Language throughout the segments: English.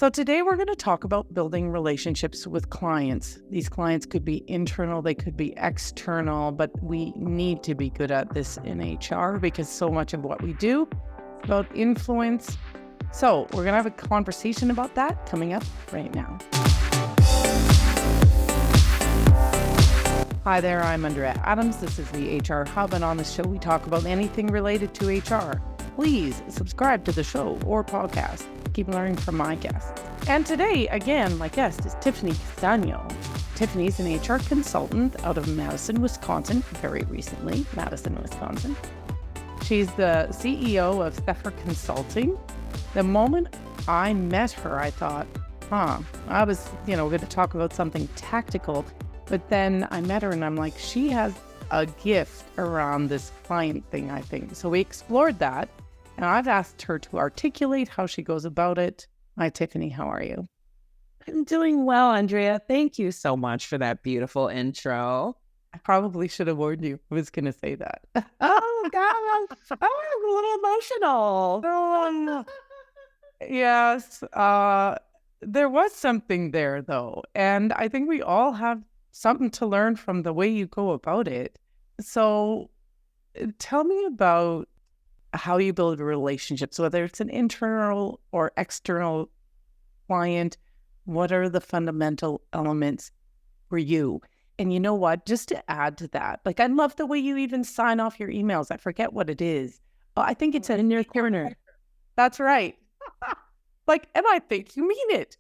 So today we're going to talk about building relationships with clients. These clients could be internal, they could be external, but we need to be good at this in HR because so much of what we do is about influence. So we're going to have a conversation about that coming up right now. Hi there, I'm Andrea Adams. This is the HR Hub, and on this show we talk about anything related to HR. Please subscribe to the show or podcast. Keep learning from my guests. And today, again, my guest is Tiffany Castagno. Tiffany's an HR consultant out of Madison, Wisconsin, very recently, Madison, Wisconsin. She's the CEO of Zephyr Consulting. The moment I met her, I thought, I was, going to talk about something tactical, but then I met her and I'm like, she has a gift around this client thing, I think. So we explored that. And I've asked her to articulate how she goes about it. Hi, Tiffany. How are you? I'm doing well, Andrea. Thank you so much for that beautiful intro. I probably should have warned you. I was going to say that. Oh, God. I'm a little emotional. Yes. There was something there, though. And I think we all have something to learn from the way you go about it. So tell me about how you build relationships, whether it's an internal or external client. What are the fundamental elements for you? And you know what, just to add to that, I love the way you even sign off your emails. I forget what it is. I think it's in your corner. That's right. And I think you mean it.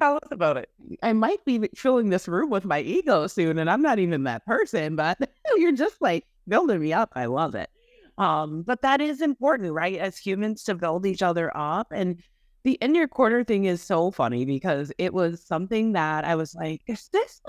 Tell us about it. I might be filling this room with my ego soon, and I'm not even that person, but you're just building me up. I love it. But that is important, right? As humans, to build each other up. And the in your corner thing is so funny because it was something that I was like, is this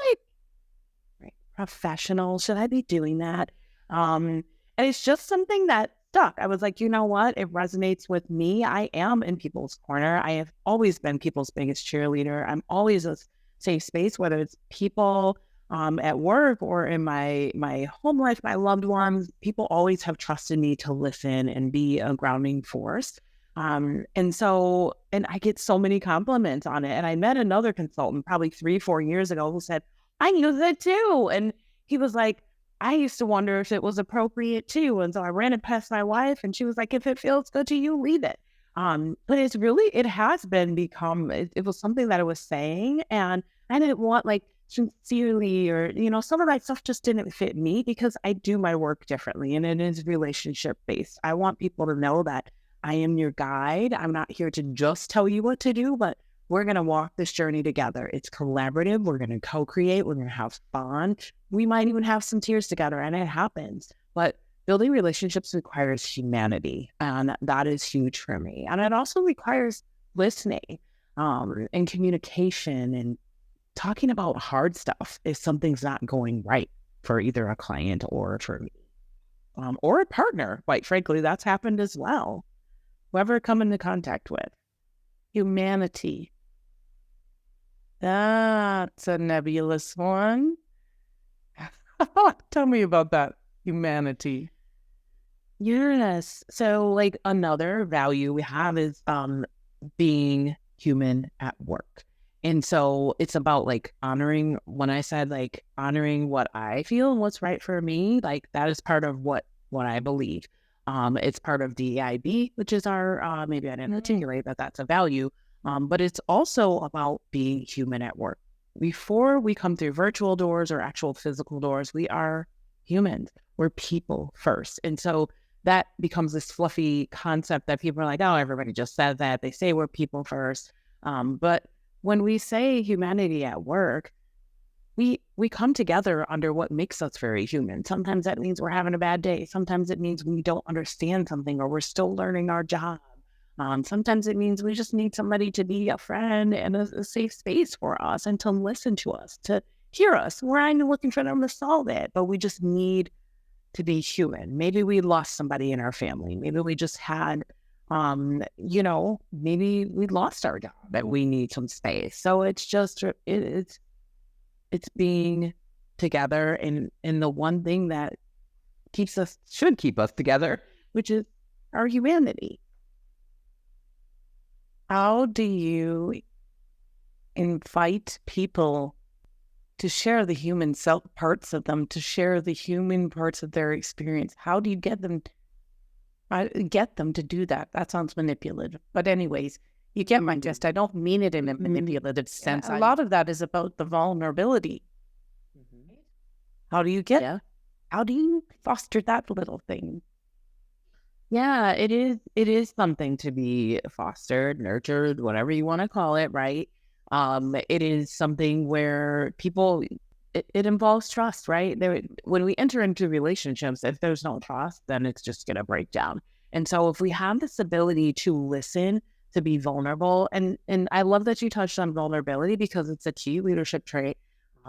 professional? Should I be doing that? And it's just something that stuck. I was like, you know what? It resonates with me. I am in people's corner. I have always been people's biggest cheerleader. I'm always a safe space, whether it's people at work or in my home life, my loved ones. People always have trusted me to listen and be a grounding force. And I get so many compliments on it. And I met another consultant probably 3-4 years ago who said, I use it too. And he was like, I used to wonder if it was appropriate too. And so I ran it past my wife and she was like, if it feels good to you, leave it. But it has become, it was something that I was saying, and I didn't want sincerely or, some of that stuff just didn't fit me because I do my work differently and it is relationship based. I want people to know that I am your guide. I'm not here to just tell you what to do, but we're going to walk this journey together. It's collaborative. We're going to co-create. We're going to have fun. We might even have some tears together, and it happens. But building relationships requires humanity, and that is huge for me. And it also requires listening and communication and talking about hard stuff if something's not going right for either a client or for me or a partner. Quite frankly, that's happened as well. Whoever I come into contact with. Humanity. That's a nebulous one. Tell me about that. Humanity. Yes. So another value we have is being human at work. And so it's about honoring, when I said honoring what I feel and what's right for me, that is part of what I believe. It's part of DEIB, which is our, maybe I didn't articulate that that's a value, but it's also about being human at work. Before we come through virtual doors or actual physical doors, we are humans. We're people first. And so that becomes this fluffy concept that people are like, oh, everybody just said that. They say we're people first. But when we say humanity at work, we come together under what makes us very human. Sometimes that means we're having a bad day. Sometimes it means we don't understand something or we're still learning our job. Sometimes it means we just need somebody to be a friend and a safe space for us and to listen to us, to hear us. We're not looking for them to solve it, but we just need to be human. Maybe we lost somebody in our family. Maybe we just had, maybe we lost our job that we need some space. So it's just, it's being together in the one thing that should keep us together, which is our humanity. How do you invite people to share the human self parts of them, to share the human parts of their experience? How do you get them to do that? That sounds manipulative. But anyways, you get my gist. I don't mean it in a manipulative sense. A lot of that is about the vulnerability. How do you how do you foster that little thing? Yeah, it is something to be fostered, nurtured, whatever you want to call it, right? It is something where people it involves trust, right? When we enter into relationships, if there's no trust, then it's just gonna break down. And so if we have this ability to listen, to be vulnerable, and I love that you touched on vulnerability because it's a key leadership trait.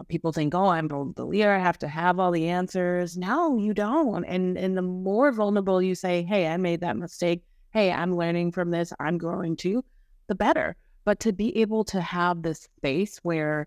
People think, oh, I'm the leader, I have to have all the answers. No, you don't. And the more vulnerable you say, hey, I made that mistake. Hey, I'm learning from this. I'm growing too, the better. But to be able to have this space where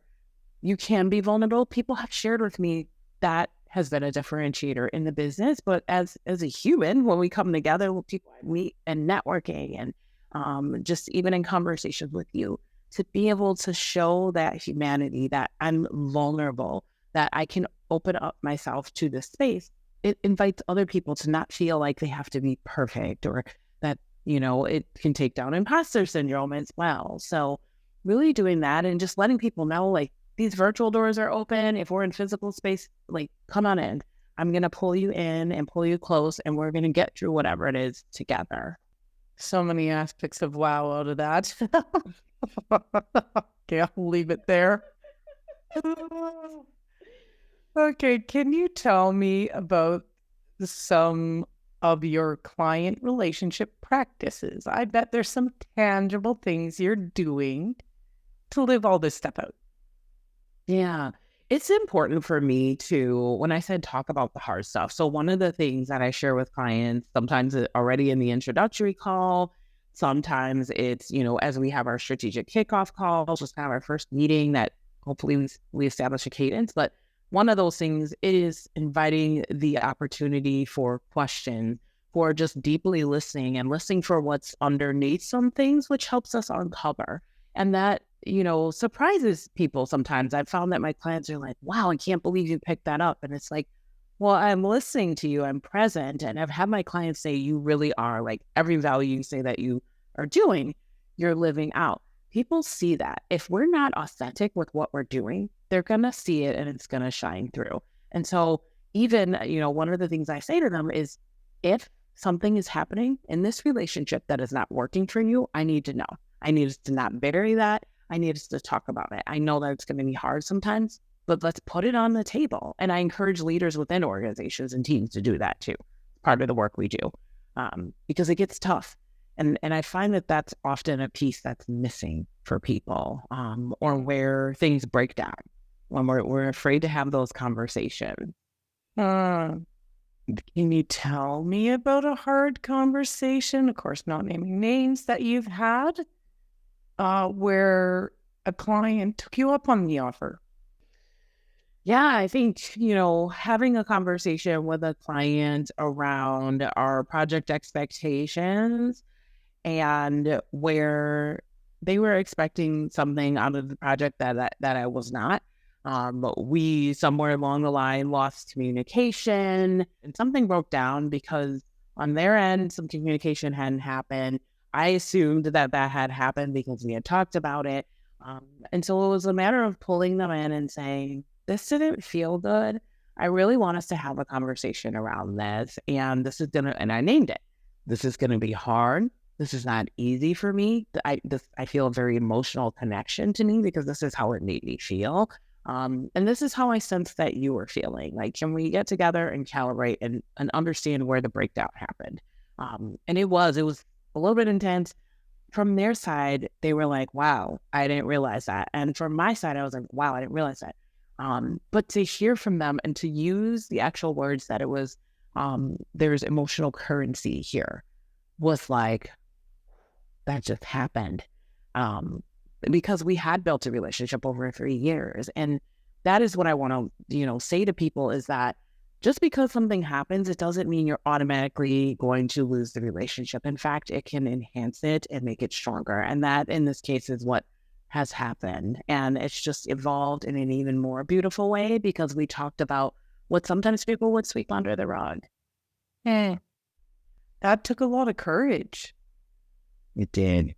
you can be vulnerable, people have shared with me that has been a differentiator in the business. But as a human, when we come together with people I meet and networking and just even in conversations with you, to be able to show that humanity, that I'm vulnerable, that I can open up myself to this space, it invites other people to not feel like they have to be perfect or that, it can take down imposter syndrome as well. So really doing that and just letting people know, like, these virtual doors are open. If we're in physical space, like, come on in. I'm going to pull you in and pull you close, and we're going to get through whatever it is together. So many aspects of wow out of that. Okay, I'll leave it there. Okay, can you tell me about some of your client relationship practices? I bet there's some tangible things you're doing to live all this stuff out. Yeah, it's important for me to, when I said talk about the hard stuff. So one of the things that I share with clients, sometimes already in the introductory call, sometimes it's, as we have our strategic kickoff calls, just kind of our first meeting that hopefully we establish a cadence. But one of those things is inviting the opportunity for questions, for just deeply listening and listening for what's underneath some things, which helps us uncover. And that, surprises people sometimes. I've found that my clients are like, wow, I can't believe you picked that up. And it's like, well, I'm listening to you, I'm present. And I've had my clients say, you really are, like, every value you say that you are doing, you're living out. People see that. If we're not authentic with what we're doing, they're going to see it and it's going to shine through. And so even, one of the things I say to them is, if something is happening in this relationship that is not working for you, I need to know. I need us to not bury that. I need us to talk about it. I know that it's going to be hard sometimes, but let's put it on the table. And I encourage leaders within organizations and teams to do that too. Part of the work we do, because it gets tough. And I find that that's often a piece that's missing for people, or where things break down when we're afraid to have those conversations. Can you tell me about a hard conversation, of course, not naming names, that you've had where a client took you up on the offer? Yeah, I think, having a conversation with a client around our project expectations and where they were expecting something out of the project that I was not. But we, somewhere along the line, lost communication and something broke down because on their end, some communication hadn't happened. I assumed that had happened because we had talked about it. And so it was a matter of pulling them in and saying, this didn't feel good. I really want us to have a conversation around this. And this is and I named it. This is going to be hard. This is not easy for me. I feel a very emotional connection to me because this is how it made me feel. And this is how I sense that you were feeling. Like, can we get together and calibrate and understand where the breakdown happened? And it was a little bit intense. From their side, they were like, wow, I didn't realize that. And from my side, I was like, wow, I didn't realize that. But to hear from them and to use the actual words that it was, there's emotional currency here, was like, that just happened. Because we had built a relationship over 3 years. And that is what I want to, say to people, is that just because something happens, it doesn't mean you're automatically going to lose the relationship. In fact, it can enhance it and make it stronger. And that, in this case, is what has happened. And it's just evolved in an even more beautiful way because we talked about what sometimes people would sweep under the rug. That took a lot of courage. It did.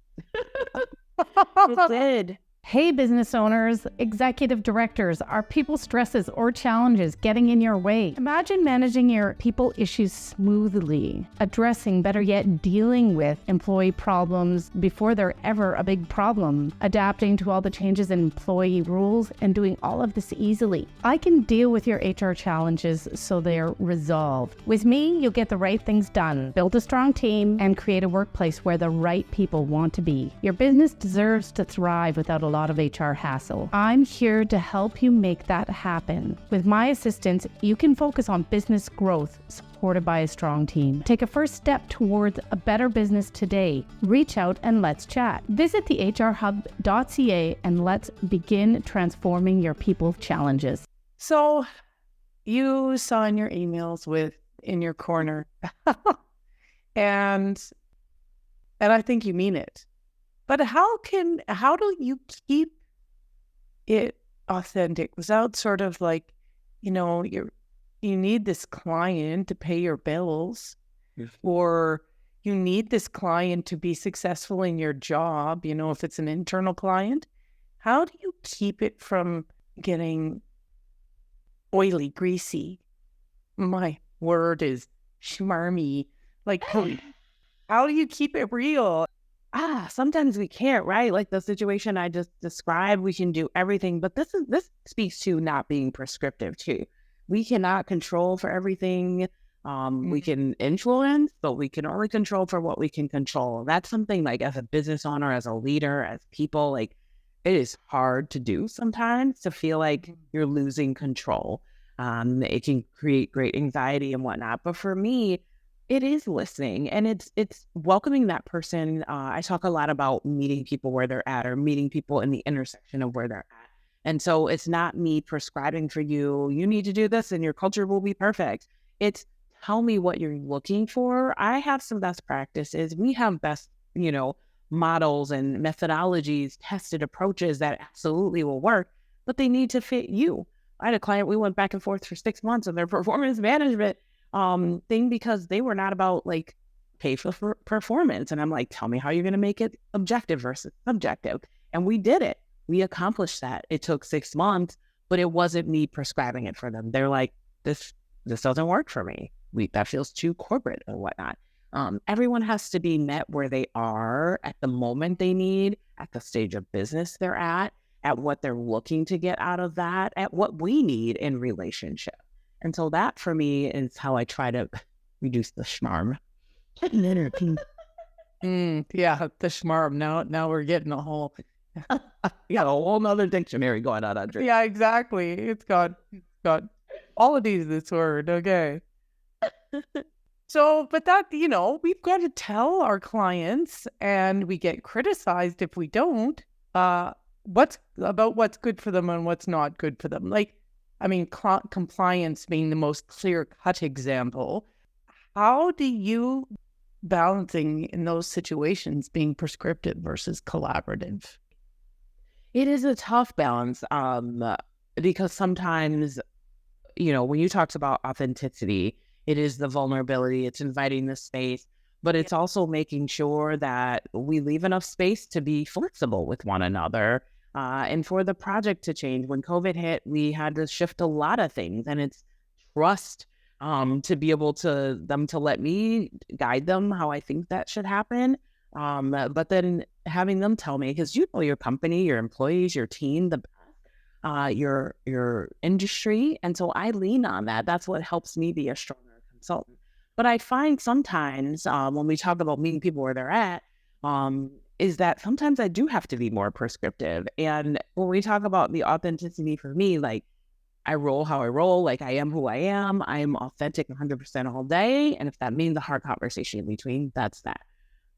It did. Hey, business owners, executive directors, are people stresses or challenges getting in your way? Imagine managing your people issues smoothly, addressing, better yet, dealing with employee problems before they're ever a big problem, adapting to all the changes in employee rules, and doing all of this easily. I can deal with your HR challenges so they're resolved. With me, you'll get the right things done, build a strong team, and create a workplace where the right people want to be. Your business deserves to thrive without a lot of HR hassle. I'm here to help you make that happen. With my assistance, you can focus on business growth, supported by a strong team. Take a first step towards a better business today. Reach out and let's chat. Visit thehrhub.ca and let's begin transforming your people challenges. So you saw in your emails in your corner, and I think you mean it. But how do you keep it authentic without sort of like, you need this client to pay your bills, or you need this client to be successful in your job, if it's an internal client? How do you keep it from getting oily, greasy? My word is schmarmy. Like, how do you keep it real? Sometimes we can't, right? Like the situation I just described, we can do everything, but this speaks to not being prescriptive too. We cannot control for everything. We can influence, but we can only control for what we can control. That's something like as a business owner, as a leader, as people, like it is hard to do sometimes to feel like you're losing control. It can create great anxiety and whatnot. But for me, it is listening, and it's welcoming that person. I talk a lot about meeting people where they're at, or meeting people in the intersection of where they're at. And so it's not me prescribing for you, you need to do this and your culture will be perfect. It's tell me what you're looking for. I have some best practices. We have best, models and methodologies, tested approaches that absolutely will work, but they need to fit you. I had a client, we went back and forth for 6 months on their performance management thing because they were not about like pay for performance. And I'm like, tell me how you're going to make it objective versus subjective. And we did it. We accomplished that. It took 6 months, but it wasn't me prescribing it for them. They're like, this doesn't work for me. That feels too corporate or whatnot. Everyone has to be met where they are at the moment they need, at the stage of business they're at what they're looking to get out of that, at what we need in relationship. And so that for me is how I try to reduce the schmarm. Yeah, the schmarm. Now we're getting a whole nother dictionary going on, Andre. Yeah, exactly. It's got all of these this word. Okay. So, but that, we've got to tell our clients, and we get criticized if we don't, what's good for them and what's not good for them. Like, I mean, compliance being the most clear-cut example. How do you balancing in those situations being prescriptive versus collaborative? It is a tough balance because sometimes, when you talked about authenticity, it is the vulnerability, it's inviting the space, but it's also making sure that we leave enough space to be flexible with one another. And for the project to change. When COVID hit, we had to shift a lot of things, and it's trust to be able to let me guide them how I think that should happen. But then having them tell me, because your company, your employees, your team, your industry. And so I lean on that. That's what helps me be a stronger consultant. But I find sometimes when we talk about meeting people where they're at, is that sometimes I do have to be more prescriptive. And when we talk about the authenticity for me, like I roll how I roll, like I am who I am. I am authentic 100% all day. And if that means the hard conversation in between, that's that.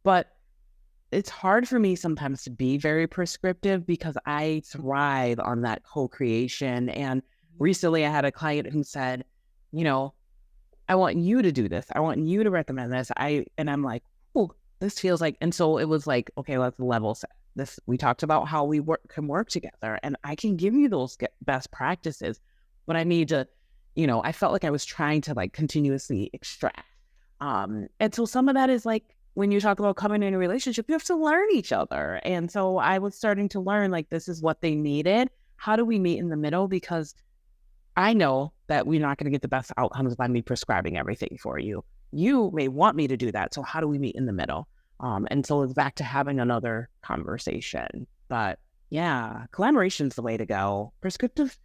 But it's hard for me sometimes to be very prescriptive because I thrive on that co-creation. And recently I had a client who said, I want you to do this. I want you to recommend this. And I'm like, oh, this feels like, and so it was like, okay, let's level set this. We talked about how we can work together, and I can give you those best practices, but I need to, I felt like I was trying to like continuously extract. And so some of that is like, when you talk about coming in a relationship, you have to learn each other. And so I was starting to learn, like, this is what they needed. How do we meet in the middle? Because I know that we're not going to get the best outcomes by me prescribing everything for you. You may want me to do that. So how do we meet in the middle? And so it's back to having another conversation. But yeah, collaboration is the way to go. Prescriptive,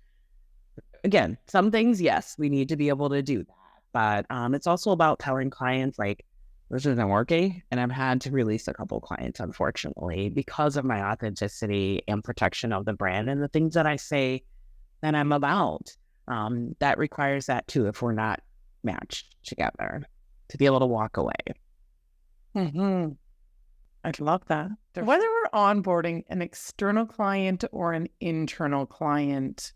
again, some things, yes, we need to be able to do that. But it's also about telling clients, like, this isn't working. And I've had to release a couple of clients, unfortunately, because of my authenticity and protection of the brand and the things that I say that I'm about. That requires that too, if we're not matched together, to be able to walk away. Mm-hmm. I love that. Whether we're onboarding an external client or an internal client,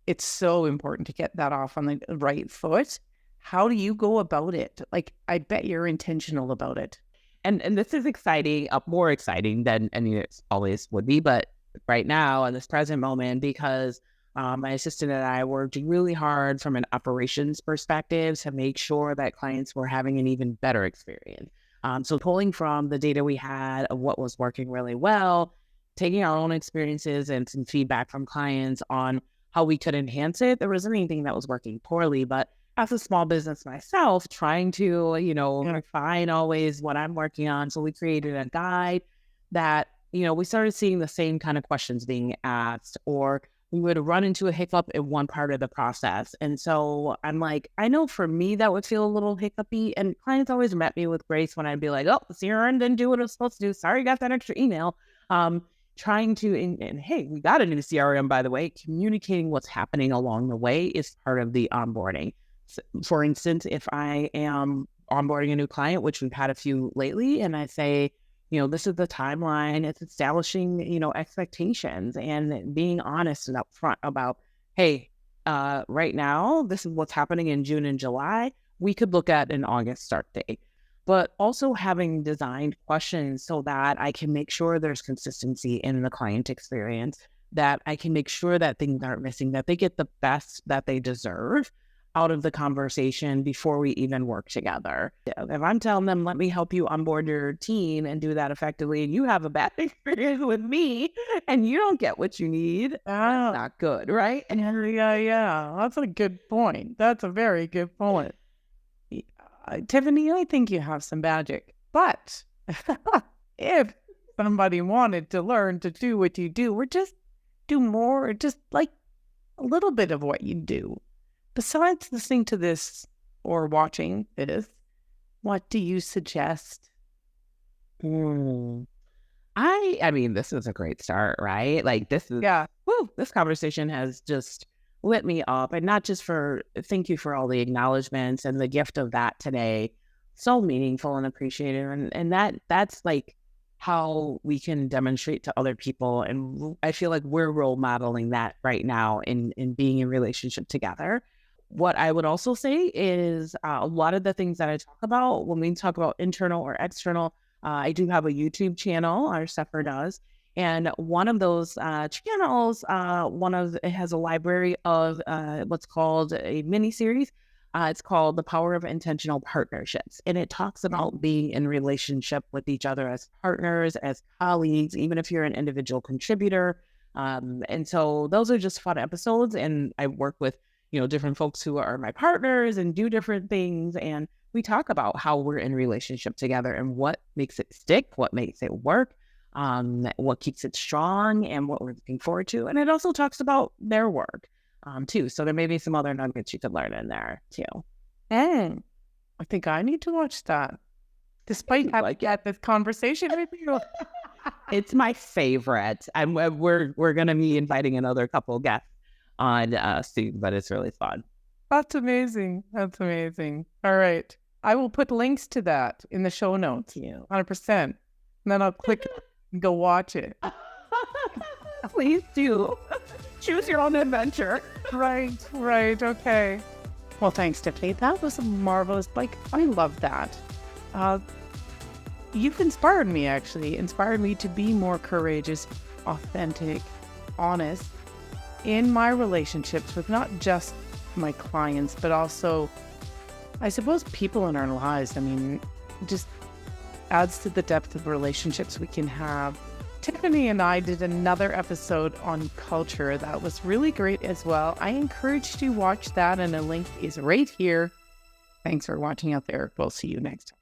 it's so important to get that off on the right foot. How do you go about it? Like, I bet you're intentional about it. And this is exciting, more exciting than it always would be, but right now in this present moment, because my assistant and I worked really hard from an operations perspective to make sure that clients were having an even better experience. So pulling from the data we had of what was working really well, taking our own experiences and some feedback from clients on how we could enhance it. There wasn't anything that was working poorly, but as a small business myself, trying to, refine always what I'm working on. So we created a guide that, we started seeing the same kind of questions being asked, or we would run into a hiccup in one part of the process. And so I'm like, I know for me, that would feel a little hiccupy. And clients always met me with grace when I'd be like, oh, the CRM didn't do what it was supposed to do. Sorry, got that extra email. Trying to, and hey, we got a new CRM, by the way. Communicating what's happening along the way is part of the onboarding. For instance, if I am onboarding a new client, which we've had a few lately, and I say, this is the timeline, it's establishing, expectations and being honest and upfront about, hey, right now, this is what's happening in June and July. We could look at an August start date, but also having designed questions so that I can make sure there's consistency in the client experience, that I can make sure that things aren't missing, that they get the best that they deserve out of the conversation before we even work together. If I'm telling them, let me help you onboard your team and do that effectively, and you have a bad experience with me and you don't get what you need, that's not good, right? Yeah. That's a good point. That's a very good point. Tiffany, I think you have some magic, but if somebody wanted to learn to do what you do, or just do more, or just like a little bit of what you do, besides listening to this or watching this, what do you suggest? I mean, this is a great start, right? Like, this is, this conversation has just lit me up. And not just thank you for all the acknowledgments and the gift of that today. So meaningful and appreciated. And that's like how we can demonstrate to other people. And I feel like we're role modeling that right now in being in relationship together. What I would also say is a lot of the things that I talk about when we talk about internal or external, I do have a YouTube channel, our Stepher does. And one of those channels, it has a library of what's called a mini series. It's called The Power of Intentional Partnerships. And it talks about being in relationship with each other as partners, as colleagues, even if you're an individual contributor. And so those are just fun episodes. And I work with different folks who are my partners and do different things. And we talk about how we're in relationship together and what makes it stick, what makes it work, what keeps it strong, and what we're looking forward to. And it also talks about their work too. So there may be some other nuggets you could learn in there too. And I think I need to watch that. Despite having had this conversation with you. It's my favorite. We're going to be inviting another couple guests on soon, but it's really fun. That's amazing. That's amazing. All right. I will put links to that in the show notes. 100%. And then I'll click and go watch it. Please do. Choose your own adventure. Right. Okay. Well, thanks, Tiffany. That was marvelous. Like, I love that. Uh, you've inspired me, actually, inspired me to be more courageous, authentic, honest in my relationships with not just my clients, but also, I suppose, people in our lives. I mean, just adds to the depth of relationships we can have. Tiffany and I did another episode on culture that was really great as well. I encourage you to watch that, and a link is right here. Thanks for watching out there. We'll see you next time.